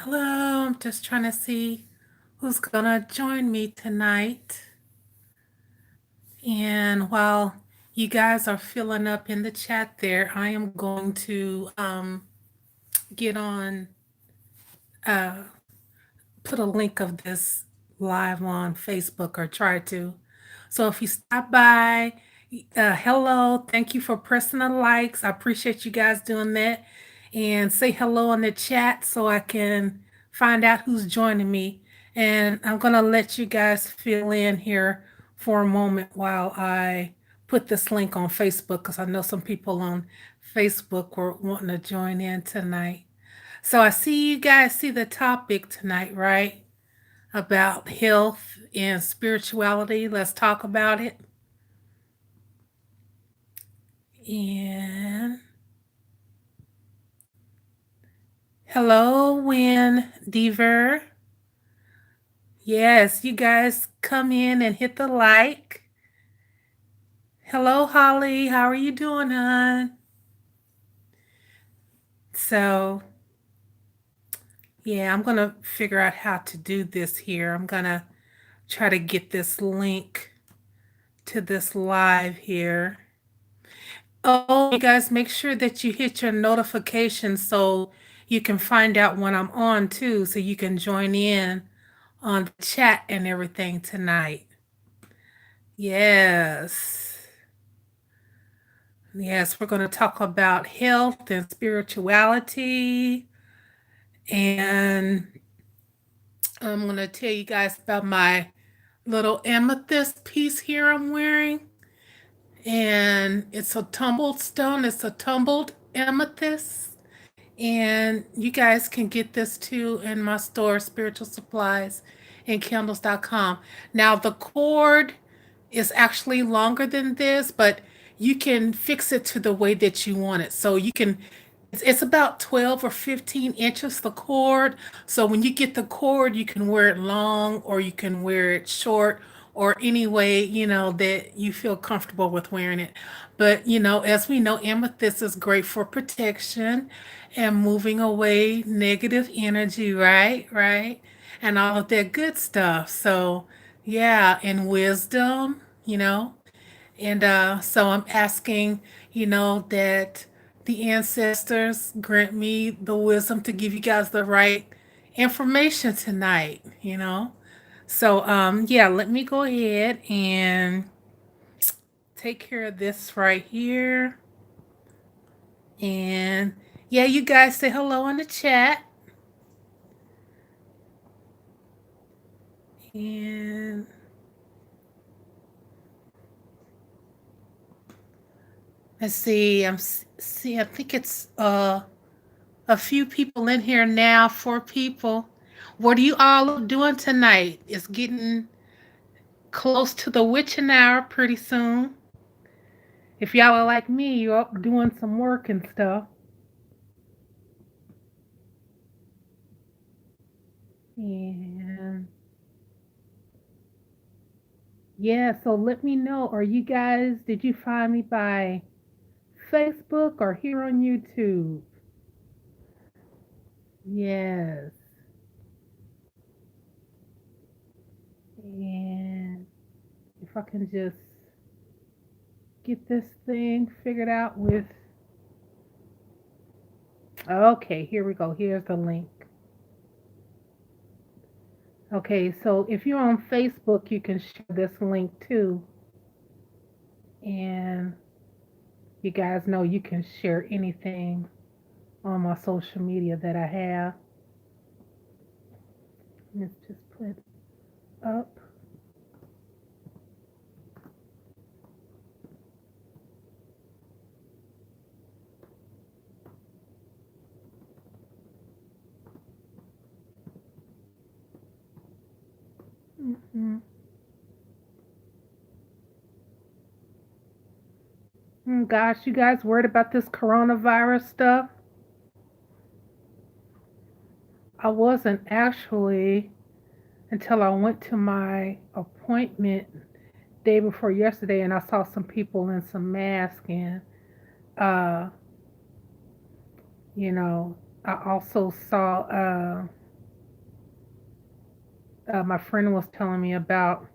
Hello, I'm just trying to see who's gonna join me tonight. And while you guys are filling up in the chat there, I am going to get on, uh, put a link of this live on Facebook or try to. So if you stop by, hello, thank you for pressing the likes. I appreciate you guys doing that. And say hello in the chat so I can find out who's joining me. And I'm going to let you guys fill in here for a moment while I put this link on Facebook because I know some people on Facebook were wanting to join in tonight. So I see you guys see the topic tonight, right? About health and spirituality. Let's talk about it. And hello, Win Deaver. Yes, you guys come in and hit the like. Hello, Holly. How are you doing, hon? So, yeah, I'm going to figure out how to do this here. I'm going to try to get this link to this live here. Oh, you guys, make sure that you hit your notifications so you can find out when I'm on too, so you can join in on the chat and everything tonight. Yes. Yes, we're going to talk about health and spirituality. And I'm going to tell you guys about my little amethyst piece here I'm wearing. And it's a tumbled stone, it's a tumbled amethyst. And you guys can get this too in my store, Spiritual Supplies and Candles.com. Now, the cord is actually longer than this, but you can fix it to the way that you want it. So you can, it's about 12 or 15 inches, the cord. So when you get the cord, you can wear it long or you can wear it short or any way, that you feel comfortable with wearing it. But, as we know, amethyst is great for protection and moving away negative energy, right? Right? And all of that good stuff. So, yeah, and wisdom, and so I'm asking, that the ancestors grant me the wisdom to give you guys the right information tonight. So, yeah, let me go ahead and take care of this right here. And yeah, you guys say hello in the chat. And let's see, I think it's a few people in here now, 4 people. What are you all doing tonight? It's getting close to the witching hour pretty soon. If y'all are like me, you're up doing some work and stuff. And yeah, so let me know. Are you guys, did you find me by Facebook or here on YouTube? Yes. And if I can just get this thing figured out with. Okay, here we go. Here's the link. Okay, so if you're on Facebook, you can share this link too. And you guys know you can share anything on my social media that I have. Let's just put up. Mm-hmm. Gosh, you guys worried about this coronavirus stuff? I wasn't actually until I went to my appointment day before yesterday and I saw some people in some masks and uh, I also saw my friend was telling me about,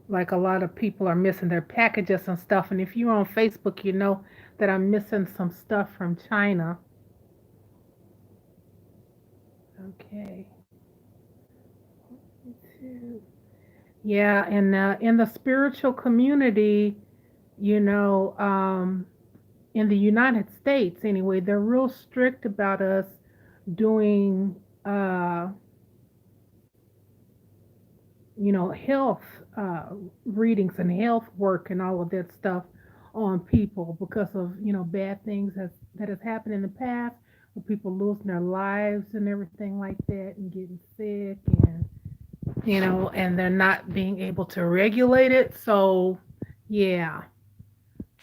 like, a lot of people are missing their packages and stuff. And if you're on Facebook, you know that I'm missing some stuff from China. Okay. Yeah, and in the spiritual community, you know, in the United States anyway, they're real strict about us doing, uh, health readings and health work and all of that stuff on people because of, bad things that has happened in the past, with people losing their lives and everything like that and getting sick, and and they're not being able to regulate it. So, yeah.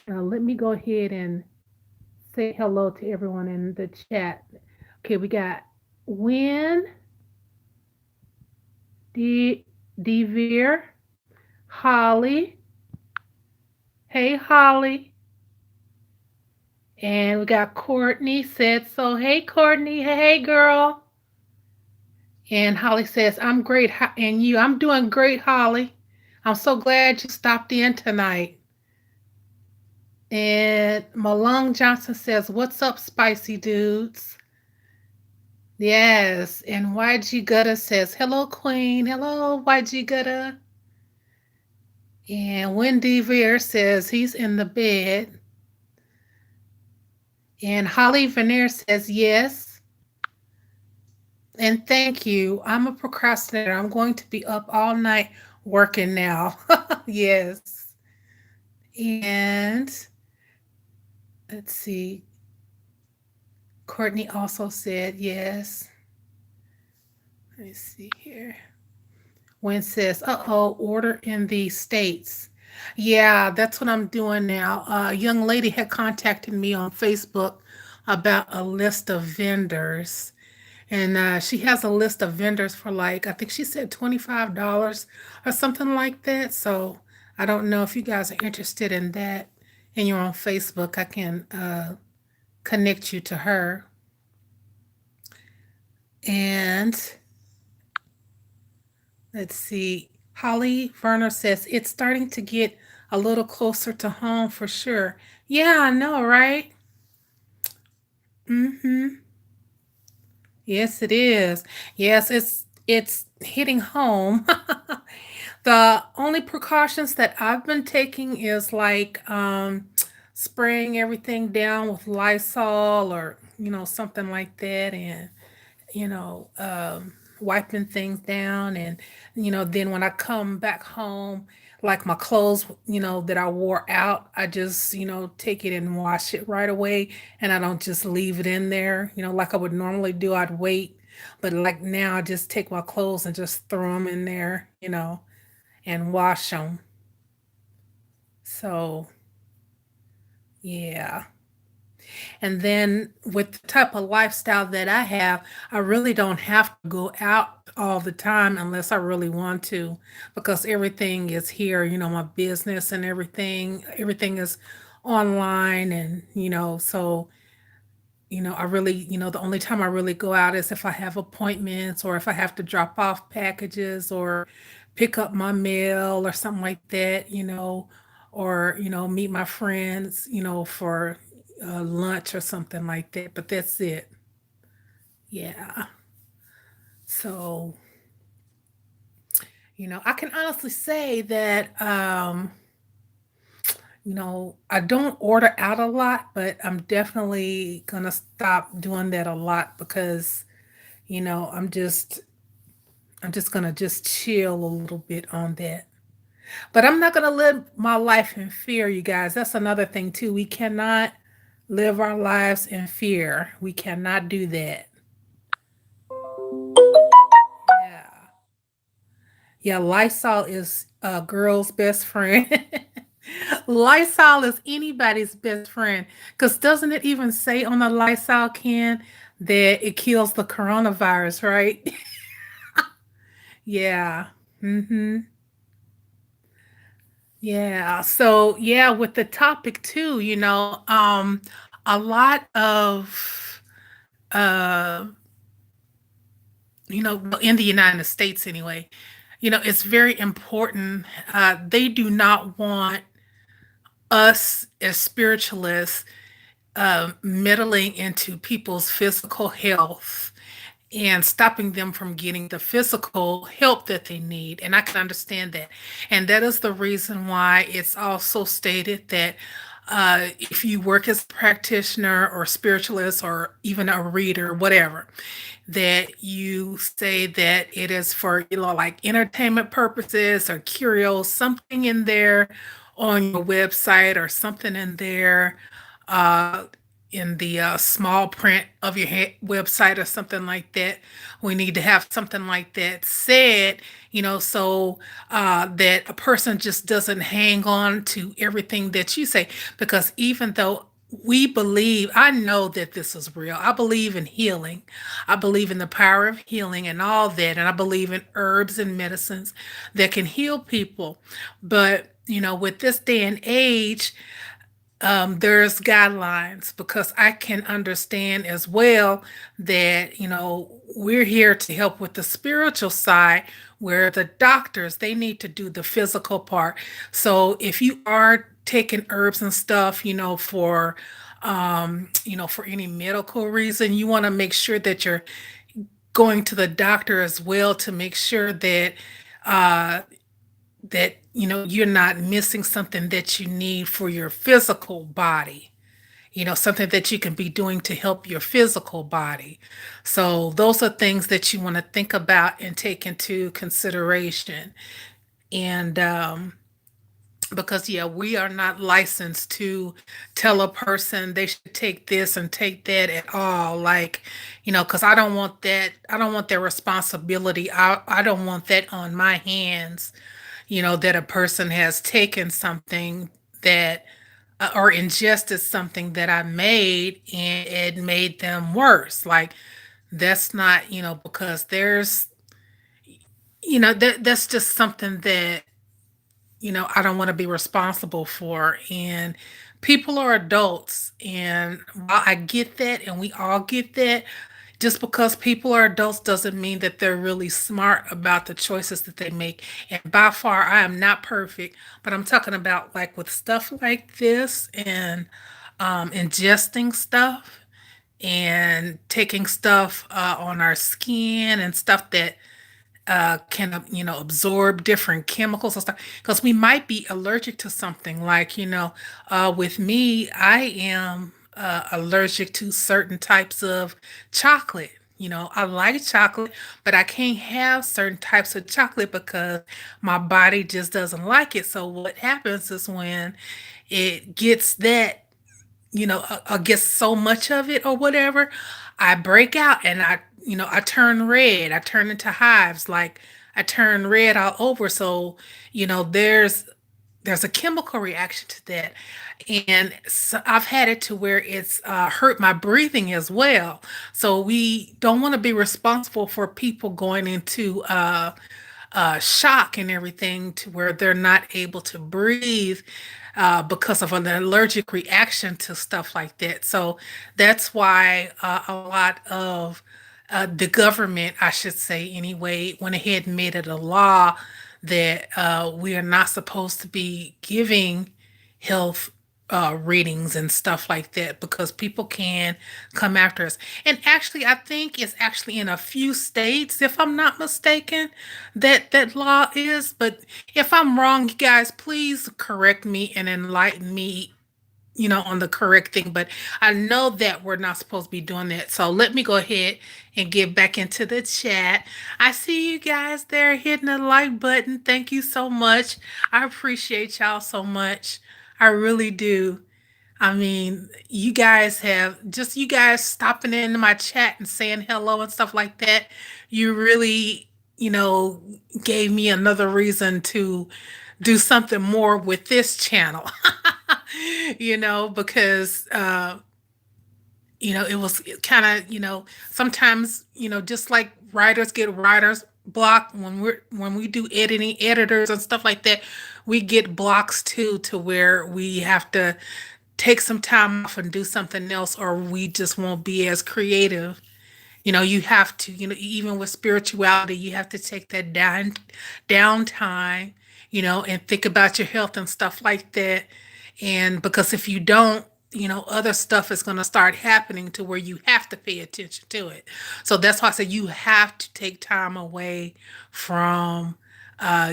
Let me go ahead and say hello to everyone in the chat. Okay, we got Win, D, Devere, Holly. Hey, Holly. And we got Courtney said so. Hey, Courtney. Hey, girl. And Holly says, I'm great. And you? I'm doing great, Holly. I'm so glad you stopped in tonight. And Malone Johnson says, what's up, spicy dudes? Yes. And YG Gutta says, hello, Queen. Hello, YG Gutta. And Wendy Veer says, he's in the bed. And Holly Veneer says, yes. And thank you. I'm a procrastinator. I'm going to be up all night working now. Yes. And let's see. Courtney also said yes. Let me see here. When says, uh-oh, order in the States. Yeah, that's what I'm doing now. A young lady had contacted me on Facebook about a list of vendors. And she has a list of vendors for, like, I think she said $25 or something like that. So I don't know if you guys are interested in that and you're on Facebook. I can connect you to her. And let's see. Holly Werner says it's starting to get a little closer to home for sure. Yeah, I know, right? Mm-hmm. Yes, it is. Yes, it's hitting home. The only precautions that I've been taking is, like, spraying everything down with Lysol or, something like that, and wiping things down. And, then when I come back home, like my clothes, that I wore out, I just, take it and wash it right away. And I don't just leave it in there, like I would normally do. I'd wait. But like now, I just take my clothes and just throw them in there, and wash them. So, yeah. And then with the type of lifestyle that I have, I really don't have to go out all the time unless I really want to, because everything is here, my business and everything is online. And, so, I really, the only time I really go out is if I have appointments or if I have to drop off packages or pick up my mail or something like that, or, meet my friends, for lunch or something like that. But that's it. Yeah. So, I can honestly say that, I don't order out a lot, but I'm definitely gonna stop doing that a lot because, you know, I'm just I'm just gonna just chill a little bit on that. But I'm not gonna live my life in fear, you guys. That's another thing too. We cannot live our lives in fear. We cannot do that. Yeah. Yeah, Lysol is a girl's best friend. Lysol is anybody's best friend. Because doesn't it even say on the Lysol can that it kills the coronavirus, right? Yeah. Mm-hmm. Yeah. So yeah, with the topic too, a lot of uh well, in the United States anyway, it's very important. They do not want us as spiritualists meddling into people's physical health and stopping them from getting the physical help that they need. And I can understand that. And that is the reason why it's also stated that if you work as a practitioner or spiritualist or even a reader, whatever, that you say that it is for, like entertainment purposes or curios, something in there on your website or something in there uh, in the small print of your website or something like that. We need to have something like that said, so that a person just doesn't hang on to everything that you say. Because even though I know that this is real. I believe in healing. I believe in the power of healing and all that. And I believe in herbs and medicines that can heal people. But, with this day and age, there's guidelines because I can understand as well that, we're here to help with the spiritual side where the doctors, they need to do the physical part. So if you are taking herbs and stuff, for any medical reason, you want to make sure that you're going to the doctor as well to make sure uh, that you're not missing something that you need for your physical body, something that you can be doing to help your physical body. So those are things that you want to think about and take into consideration. And because yeah, we are not licensed to tell a person they should take this and take that at all, like, because I don't want their responsibility. I don't want that on my hands, that a person has taken something that or ingested something that I made and it made them worse. Like, that's not, because that's just something that, I don't want to be responsible for. And people are adults. And while I get that, and we all get that, just because people are adults doesn't mean that they're really smart about the choices that they make. And by far, I am not perfect, but I'm talking about like with stuff like this and ingesting stuff and taking stuff on our skin and stuff that can absorb different chemicals and stuff because we might be allergic to something like with me I am allergic to certain types of chocolate. I like chocolate, but I can't have certain types of chocolate because my body just doesn't like it. So what happens is when it gets that, I guess so much of it or whatever, I break out and I turn red. I turn into hives. Like, I turn red all over. So, there's a chemical reaction to that. And so I've had it to where it's hurt my breathing as well. So we don't want to be responsible for people going into shock and everything to where they're not able to breathe because of an allergic reaction to stuff like that. So that's why a lot of the government, I should say anyway, went ahead and made it a law that we are not supposed to be giving health readings and stuff like that because people can come after us. And actually, I think it's actually in a few states, if I'm not mistaken, that law is. But if I'm wrong, you guys, please correct me and enlighten me, on the correct thing. But I know that we're not supposed to be doing that. So let me go ahead and get back into the chat. I see you guys there hitting the like button. Thank you so much. I appreciate y'all so much. I really do. I mean, you guys stopping into my chat and saying hello and stuff like that. You really, gave me another reason to do something more with this channel. Because it was kind of, sometimes, just like writers get writers block when we do editing editors and stuff like that, we get blocks too to where we have to take some time off and do something else or we just won't be as creative You have to, even with spirituality, you have to take that downtime, and think about your health and stuff like that. And because if you don't, other stuff is going to start happening to where you have to pay attention to it. So that's why I say you have to take time away from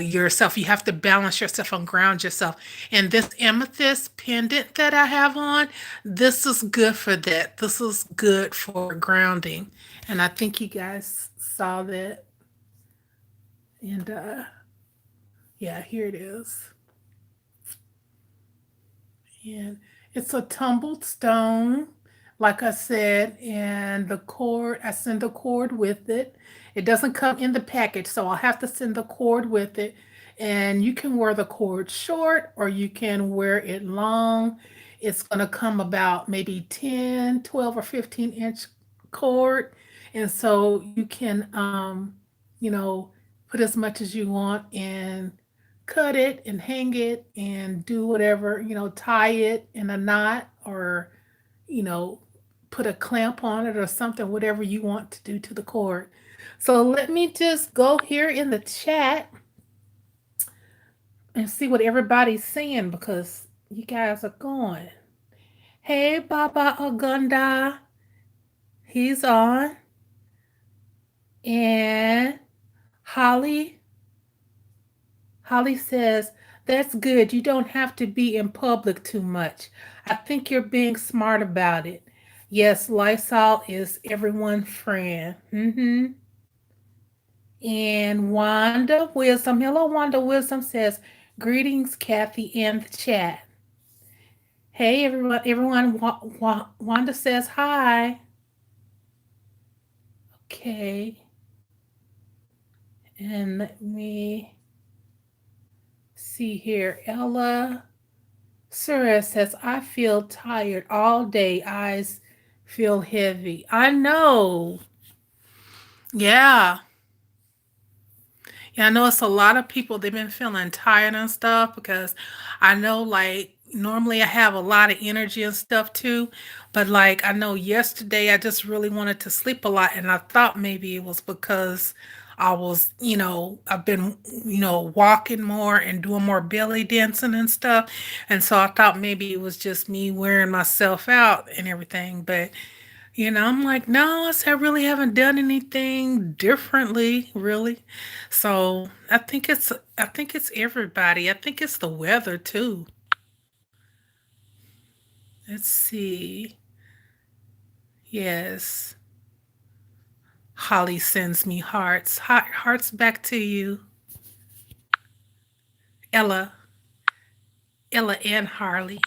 yourself. You have to balance yourself and ground yourself. And this amethyst pendant that I have on, this is good for that. This is good for grounding. And I think you guys saw that. And yeah, here it is. And it's a tumbled stone, like I said, and the cord, I send the cord with it. It doesn't come in the package, so I'll have to send the cord with it. And you can wear the cord short or you can wear it long. It's going to come about maybe 10, 12, or 15-inch cord. And so you can, you know, put as much as you want and cut it and hang it and do whatever, tie it in a knot or, you know, put a clamp on it or something, whatever you want to do to the cord. So let me just go here in the chat and see what everybody's saying because you guys are going. Hey, Baba Agunda, he's on. And Holly Holly says, that's good. You don't have to be in public too much. I think you're being smart about it. Yes, Lysol is everyone's friend. And Wanda Wisdom, hello, Wanda Wisdom says, greetings, Kathy, in the chat. Hey, everyone. Wanda says hi. Okay. And let me see here. Ella Sarah says, I feel tired all day. Eyes feel heavy. I know. Yeah. Yeah, I know it's a lot of people, they've been feeling tired and stuff because I know, like, normally I have a lot of energy and stuff too. But, like, I know yesterday I just really wanted to sleep a lot. And I thought maybe it was because I've been, walking more and doing more belly dancing and stuff. And so I thought maybe it was just me wearing myself out and everything. But I'm like, no, I really haven't done anything differently, really. So I think it's everybody. I think it's the weather too. Let's see. Yes. Holly sends me hearts. Hearts back to you. Ella. Ella and Harley.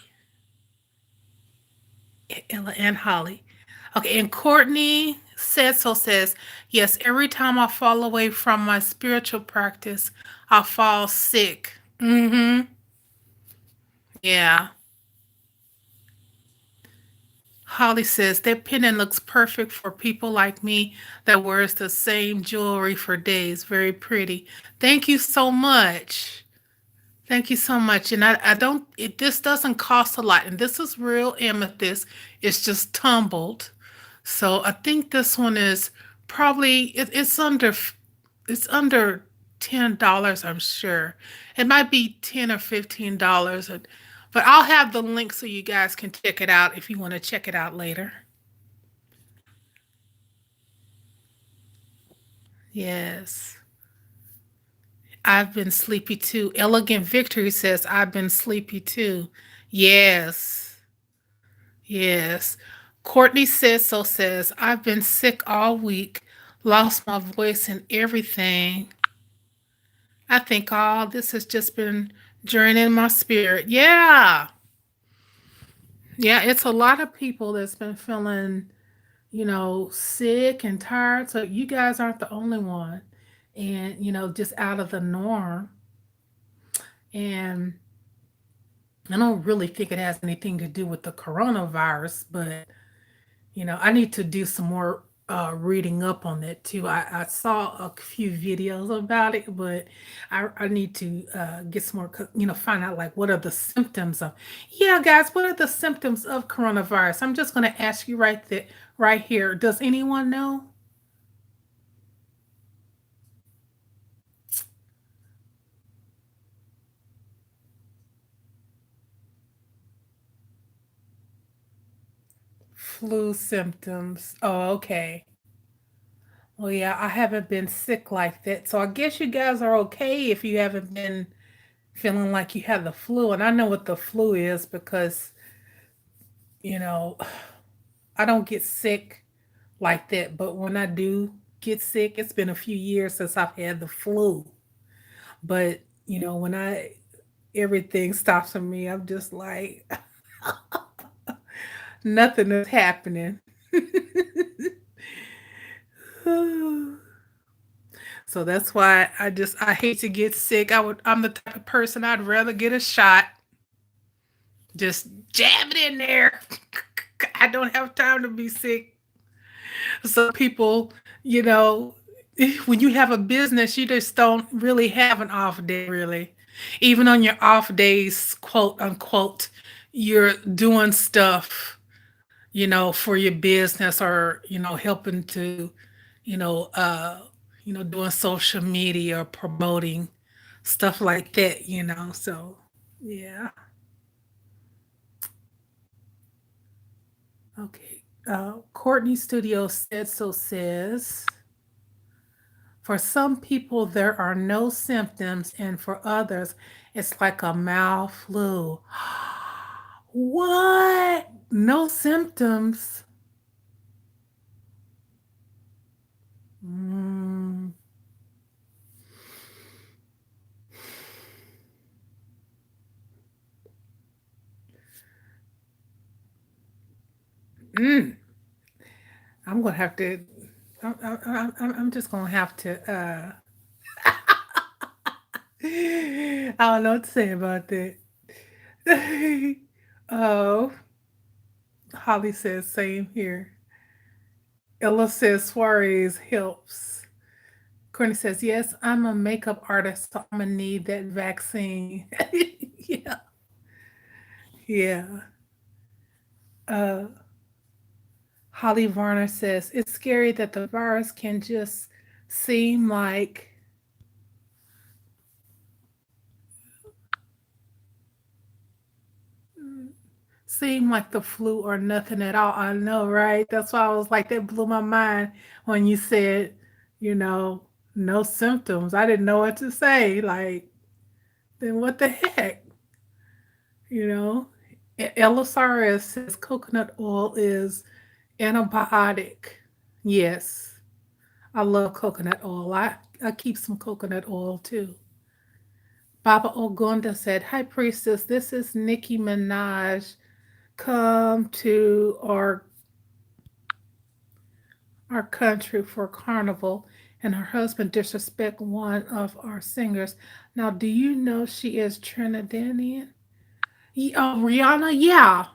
Ella and Holly. Okay, and Courtney says, yes, every time I fall away from my spiritual practice, I fall sick. Yeah. Holly says, that pendant looks perfect for people like me that wears the same jewelry for days. Very pretty. Thank you so much. Thank you so much. And I don't, this doesn't cost a lot. And this is real amethyst. It's just tumbled. So I think this one is probably, it's under $10, I'm sure. It might be 10 or $15. But I'll have the link so you guys can check it out if you want to check it out later. Yes. I've been sleepy too. Elegant Victory says, I've been sleepy too. Yes. Yes. Courtney says, I've been sick all week, lost my voice and everything. I think all this has just been draining my spirit. Yeah. Yeah, it's a lot of people that's been feeling, sick and tired. So you guys aren't the only one. And, just out of the norm. And I don't really think it has anything to do with the coronavirus, but I need to do some more reading up on that too. I saw a few videos about it, but I need to get some more, find out like what are the symptoms of. Yeah, guys, what are the symptoms of coronavirus? I'm just going to ask you right here. Does anyone know? Flu symptoms. Oh, okay. Well, yeah, I haven't been sick like that. So I guess you guys are okay if you haven't been feeling like you have the flu. And I know what the flu is because, you know, I don't get sick like that. But when I do get sick, it's been a few years since I've had the flu. But, when everything stops for me, I'm just like, nothing is happening. So that's why I hate to get sick. I'm the type of person I'd rather get a shot, just jab it in there. I don't have time to be sick. Some people, you know, when you have a business, you just don't really have an off day, really. Even on your off days, quote unquote, you're doing stuff, for your business or, helping to, you know, uh, doing social media or promoting stuff like that. So, yeah. Okay. Courtney Studio said so says, for some people, there are no symptoms, and for others, it's like a mild flu. What? No symptoms? Mm, mm. I'm gonna have to. I'm just gonna have to. I don't know what to say about that. Oh, Holly says same here. Ella says soirees helps. Courtney says, yes, I'm a makeup artist, so I'm gonna need that vaccine. Yeah, yeah. Uh, Holly Varner says, it's scary that the virus can just seem like the flu or nothing at all. I know, right? That's why I was like, that blew my mind when you said, you know, no symptoms. I didn't know what to say. Like, then what the heck? You know? Elisara says coconut oil is antibiotic. Yes, I love coconut oil. I keep some coconut oil too. Baba Ogunda said, hi, priestess. This is Nicki Minaj. Come to our country for carnival, and her husband disrespect one of our singers. Now, do you know she is Trinidadian? Oh, Rihanna? Yeah.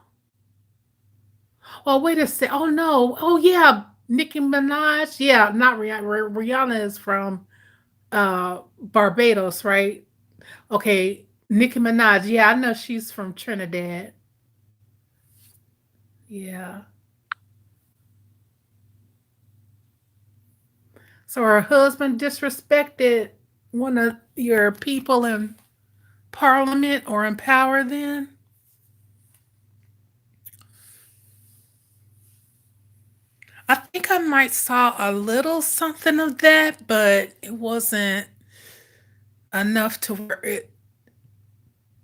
Oh, wait a sec. Oh, no. Oh, yeah. Nicki Minaj? Yeah, not Rihanna. Rihanna is from Barbados, right? Okay. Nicki Minaj. Yeah, I know she's from Trinidad. Yeah. So her husband disrespected one of your people in parliament or in power then? I think I might saw a little something of that, but it wasn't enough to where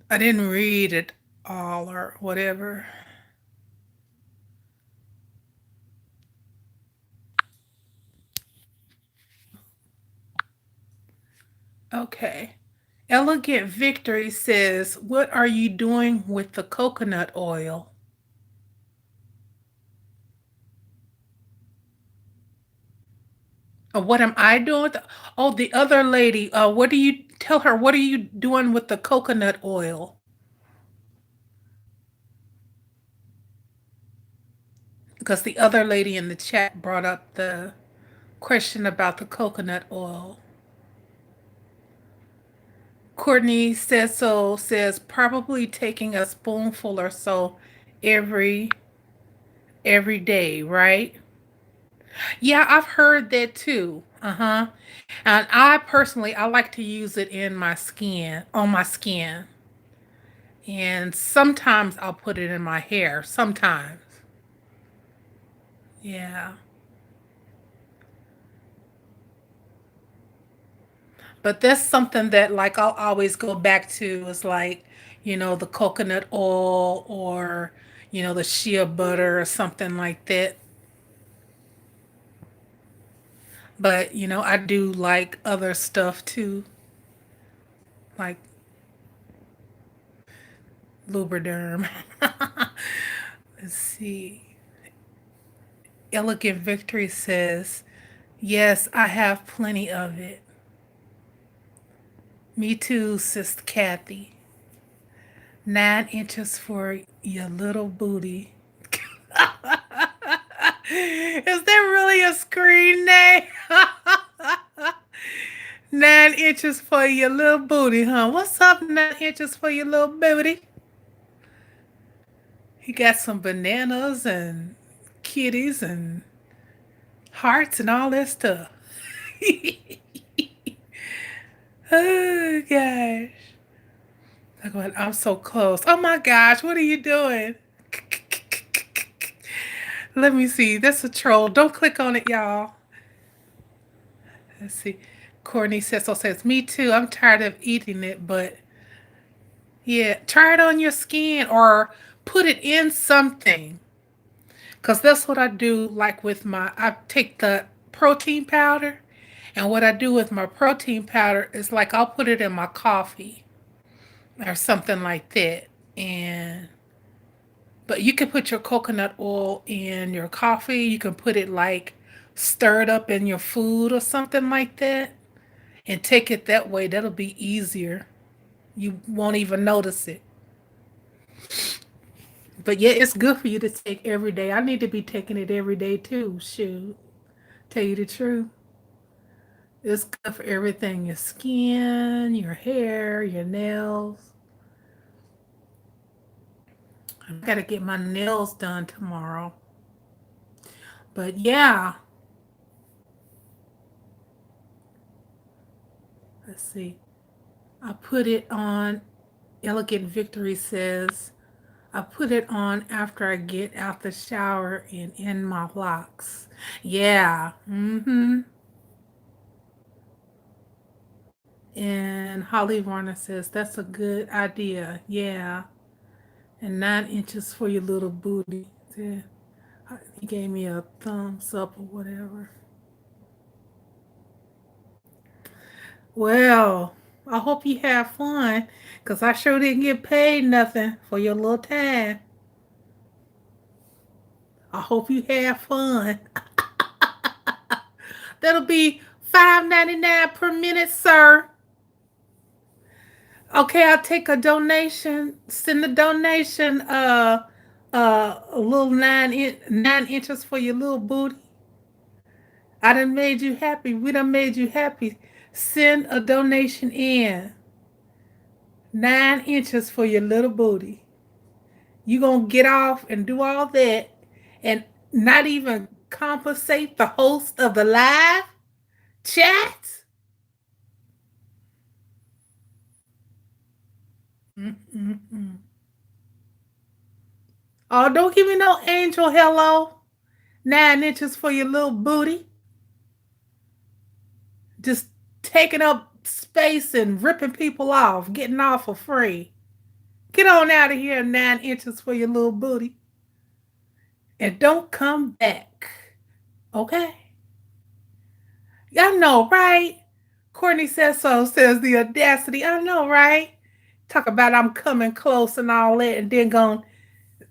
I didn't read it all or whatever. Okay. Elegant Victory says, what are you doing with the coconut oil? What am I doing with oh, the other lady, what do you tell her? What are you doing with the coconut oil? Because the other lady in the chat brought up the question about the coconut oil. Courtney says so, says probably taking a spoonful or so every every day, right? Yeah, I've heard that too. Uh-huh. And I like to use it in my skin, on my skin. And sometimes I'll put it in my hair, sometimes. Yeah. But that's something that like I'll always go back to is like, the coconut oil or, the shea butter or something like that. But, I do like other stuff too, like Lubriderm. Let's see. Elegant Victory says, yes, I have plenty of it. Me too, Sister Kathy. 9 inches for your little booty. Is that really a screen name? 9 inches for your little booty, huh? What's up, 9 inches for your little booty? He got some bananas and kitties and hearts and all that stuff. Oh gosh. Look what I'm so close. Oh my gosh, what are you doing? Let me see. That's a troll. Don't click on it, y'all. Let's see. Courtney says, me too. I'm tired of eating it, but yeah, try it on your skin or put it in something. Because that's what I do, like I take the protein powder, and what I do with my protein powder is like I'll put it in my coffee or something like that. But you can put your coconut oil in your coffee. You can put it like stirred up in your food or something like that and take it that way. That'll be easier. You won't even notice it. But yeah, it's good for you to take every day. I need to be taking it every day too. Shoot. Tell you the truth. It's good for everything, your skin, your hair, your nails. I gotta get my nails done tomorrow. But yeah, let's see. I put it on, Elegant Victory says, I put it on after I get out the shower and in my locks. Yeah. Mm-hmm. And Holly Warner says, that's a good idea. Yeah. And 9 inches for your little booty. Yeah. He gave me a thumbs up or whatever. Well, I hope you have fun because I sure didn't get paid nothing for your little time. I hope you have fun. That'll be $5.99 per minute, sir. Okay, I'll take a donation. Send a donation. A little 9 inches for your little booty. I done made you happy. We done made you happy. Send a donation in. 9 inches for your little booty. You gonna get off and do all that and not even compensate the host of the live chat? Mm-mm-mm. Oh, don't give me no angel hello. 9 inches for your little booty. Just taking up space and ripping people off, getting off for free. Get on out of here, 9 inches for your little booty. And don't come back. Okay? I know, right? Courtney says so, says the audacity. I know, right? Talk about I'm coming close and all that, and then going,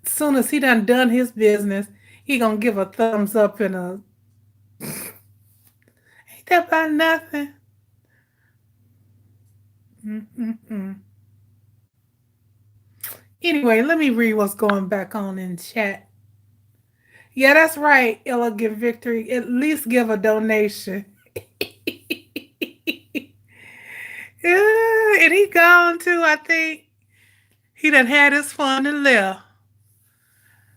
as soon as he done his business, he gonna give a thumbs up and a ain't that about nothing. Mm-mm-mm. Anyway, let me read what's going back on in chat. Yeah, that's right, Elegant Victory. At least give a donation. Yeah, and he gone too, I think. He done had his fun and left.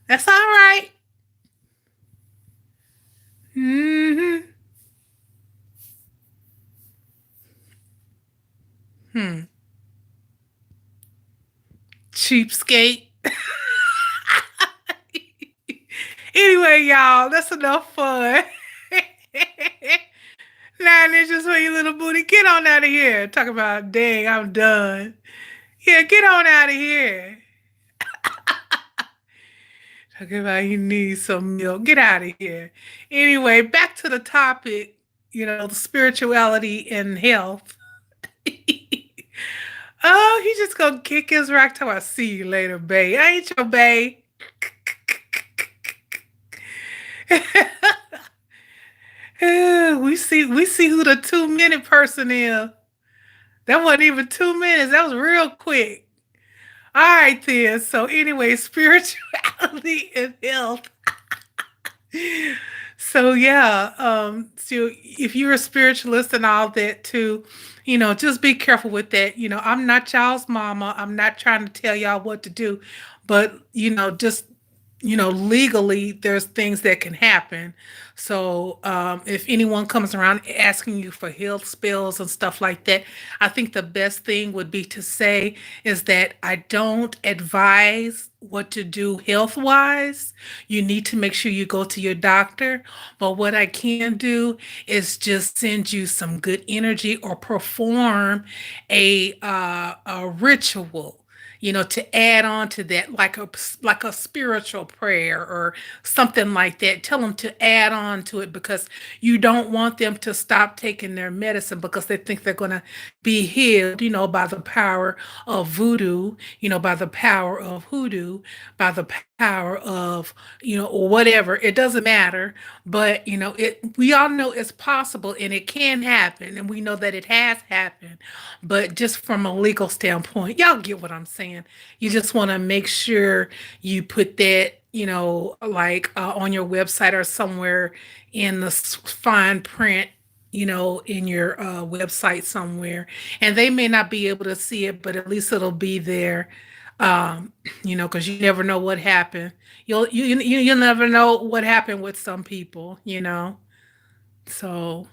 That's all right. Mm-hmm. Hmm. Cheapskate. Anyway, y'all, that's enough fun. 9 inches for your little booty. Get on out of here. Talk about, dang, I'm done. Yeah, get on out of here. Talking about you need some milk. Get out of here. Anyway, back to the topic, the spirituality and health. Oh, he's just gonna kick his rock till I see you later, babe. I ain't your babe. We see who the 2 minute person is. That wasn't even 2 minutes. That was real quick. All right then. So anyway, spirituality and health. So yeah, so if you're a spiritualist and all that too, just be careful with that. I'm not y'all's mama. I'm not trying to tell y'all what to do, but just legally, there's things that can happen. So, if anyone comes around asking you for health spells and stuff like that, I think the best thing would be to say is that I don't advise what to do health wise. You need to make sure you go to your doctor. But what I can do is just send you some good energy or perform a ritual, to add on to that, like a spiritual prayer or something like that. Tell them to add on to it because you don't want them to stop taking their medicine because they think they're going to be healed, by the power of voodoo, by the power of hoodoo, by the power of, whatever. It doesn't matter, but we all know it's possible and it can happen, and we know that it has happened. But just from a legal standpoint, y'all get what I'm saying. You just want to make sure you put that, like on your website or somewhere in the fine print, in your website somewhere. And they may not be able to see it, but at least it'll be there. Um, because you never know what happened. You'll never know what happened with some people. So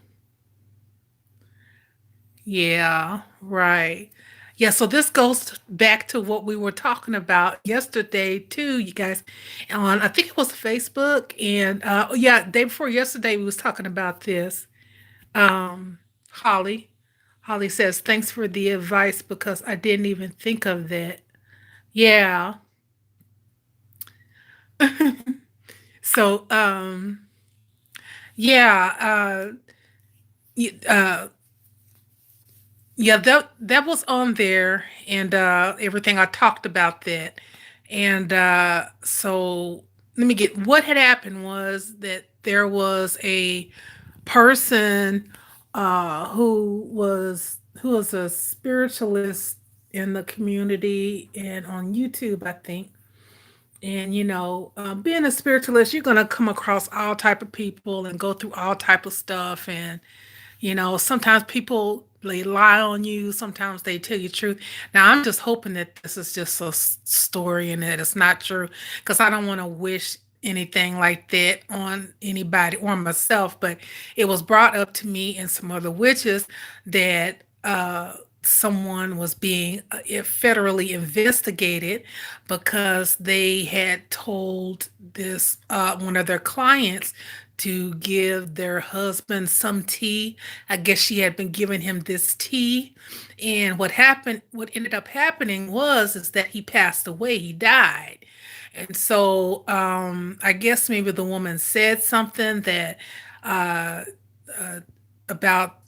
yeah, right. Yeah, so this goes back to what we were talking about yesterday too, you guys. On I think it was Facebook, and yeah, day before yesterday we was talking about this. Um, Holly. Holly says, "Thanks for the advice because I didn't even think of that." Yeah. So, yeah, uh, yeah, that was on there, and everything I talked about that. And so let me get what had happened was that there was a person who was a spiritualist in the community and on YouTube, I think. And being a spiritualist, you're gonna come across all type of people and go through all type of stuff, and sometimes people they lie on you, sometimes they tell you the truth. Now, I'm just hoping that this is just a story and that it's not true, because I don't want to wish anything like that on anybody or myself. But it was brought up to me and some other witches that someone was being federally investigated because they had told this one of their clients to give their husband some tea. I guess she had been giving him this tea, and what ended up happening was is that he passed away. He died. And so I guess maybe the woman said something that uh, uh, about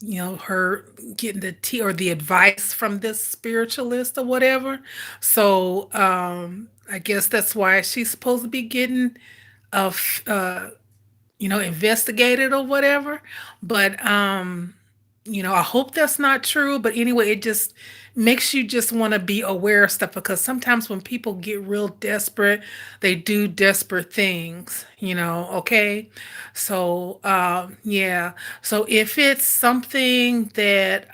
her getting the tea or the advice from this spiritualist or whatever. So I guess that's why she's supposed to be getting a investigated or whatever. But I hope that's not true. But anyway, it just makes you just want to be aware of stuff because sometimes when people get real desperate, they do desperate things, okay? So yeah. So if it's something that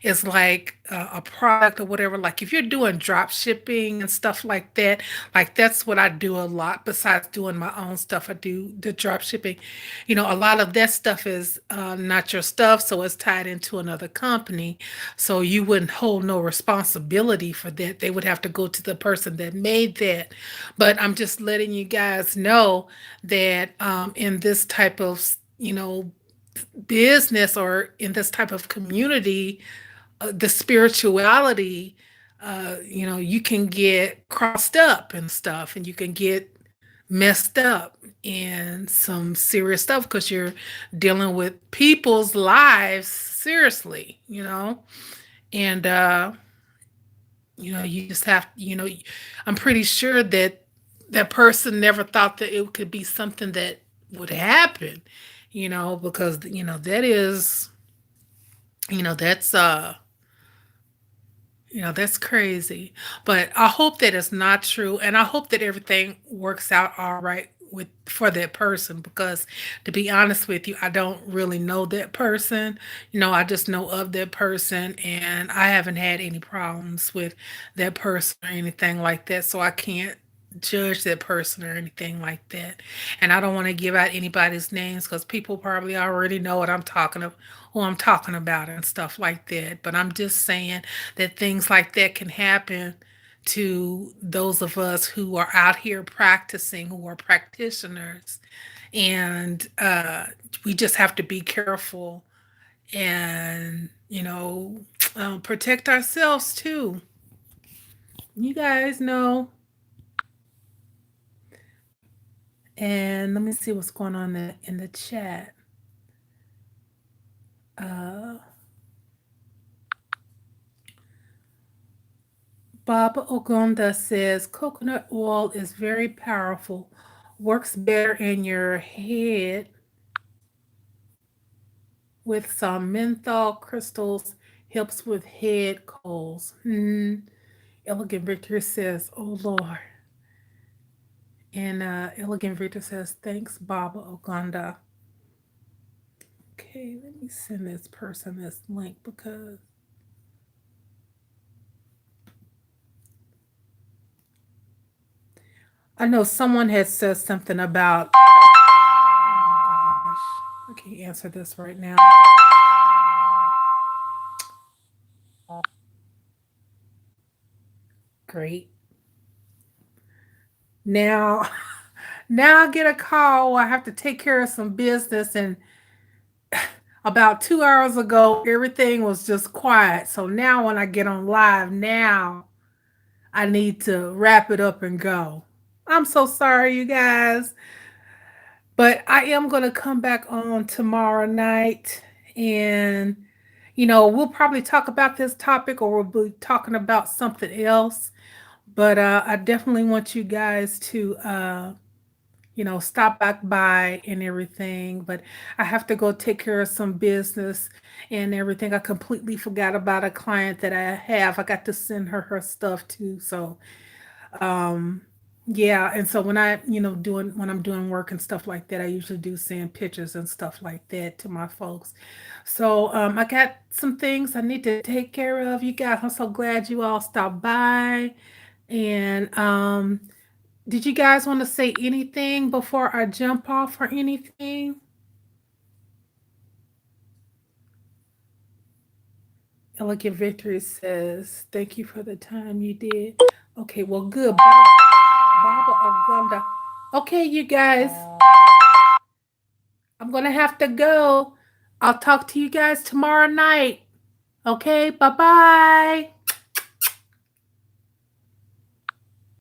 is like a product or whatever. Like if you're doing drop shipping and stuff like that, like that's what I do a lot. Besides doing my own stuff, I do the drop shipping. A lot of that stuff is not your stuff, so it's tied into another company. So you wouldn't hold no responsibility for that. They would have to go to the person that made that. But I'm just letting you guys know that in this type of, business or in this type of community, the spirituality, you can get crossed up and stuff, and you can get messed up and some serious stuff because you're dealing with people's lives seriously, and you just have, I'm pretty sure that that person never thought that it could be something that would happen, because that is, that's that's crazy. But I hope that it's not true. And I hope that everything works out all right with for that person, because to be honest with you, I don't really know that person. I just know of that person, and I haven't had any problems with that person or anything like that. So I can't judge that person or anything like that. And I don't want to give out anybody's names because people probably already know what I'm talking of, who I'm talking about and stuff like that. But I'm just saying that things like that can happen to those of us who are out here practicing, who are practitioners. And we just have to be careful and, protect ourselves too. You guys know. And let me see what's going on in the chat. Uh, Baba Ogonda says coconut oil is very powerful, works better in your head with some menthol crystals, helps with head colds. Elegant Victor says, oh Lord. And Elegant Victor says, thanks, Baba Ogonda. Okay, let me send this person this link because I know someone had said something about. Oh gosh, I can't answer this right now. Great. Now, now I get a call. I have to take care of some business, and about 2 hours ago, everything was just quiet. So now, when I get on live, now I need to wrap it up and go. I'm so sorry, you guys. But I am going to come back on tomorrow night, and we'll probably talk about this topic, or we'll be talking about something else. But I definitely want you guys to stop back by and everything. But I have to go take care of some business and everything. I completely forgot about a client that I have. I got to send her stuff too. So um yeah, and so when I'm doing work and stuff like that, I usually do send pictures and stuff like that to my folks. So I got some things I need to take care of. You guys, I'm so glad you all stopped by. And did you guys want to say anything before I jump off or anything? Elegant Victory says, thank you for the time you did. Okay, well, good. Baba Agunda. Okay, you guys, I'm going to have to go. I'll talk to you guys tomorrow night. Okay, bye bye.